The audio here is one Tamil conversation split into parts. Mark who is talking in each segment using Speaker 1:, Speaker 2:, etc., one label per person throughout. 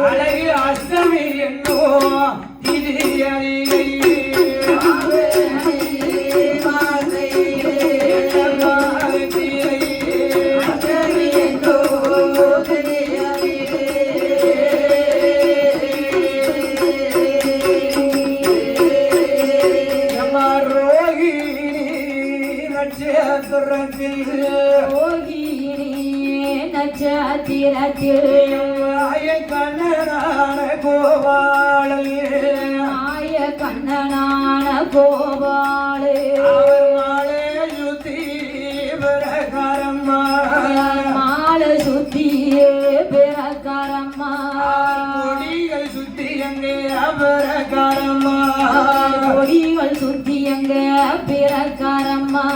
Speaker 1: அழகு அஷ்டமி என்னோ இது
Speaker 2: நட்சத்திரத்தில்
Speaker 1: கண்ணனான கோபாலே
Speaker 2: ஆய கண்ணனான கோபாலே
Speaker 1: மாலை சுத்தி பிரகாரம்மா
Speaker 2: மாலை சுத்தியே பிரகாரம்மா
Speaker 1: கொடிகள் சுத்தி அங்கே பிரகாரம்மா
Speaker 2: கொடிகள் சுத்தி அங்கே பிரகாரம்மா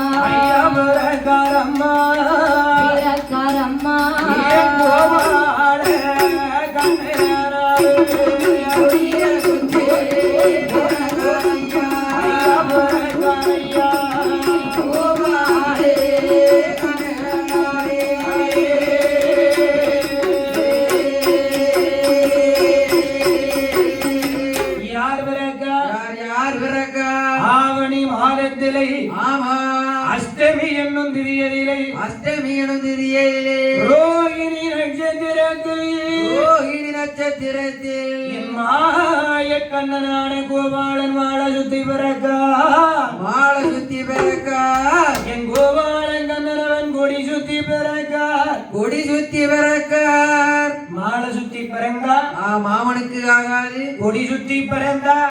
Speaker 1: பிரகாரம்மா
Speaker 2: பிரகாரம்மா
Speaker 1: அஷ்டமி என்னும் திரியதிலே ரோகிணி நட்சத்திரத்தில் மாய கண்ணனான கோபாலன் மாலை சுத்தி பிறக்க என் கோபாலன் கண்ணனவன் கொடி சுத்தி பிறக்க மாலை சுத்தி பிறந்தா
Speaker 3: மாமனுக்கு ஆகாது
Speaker 1: கொடி சுத்தி பிறந்தா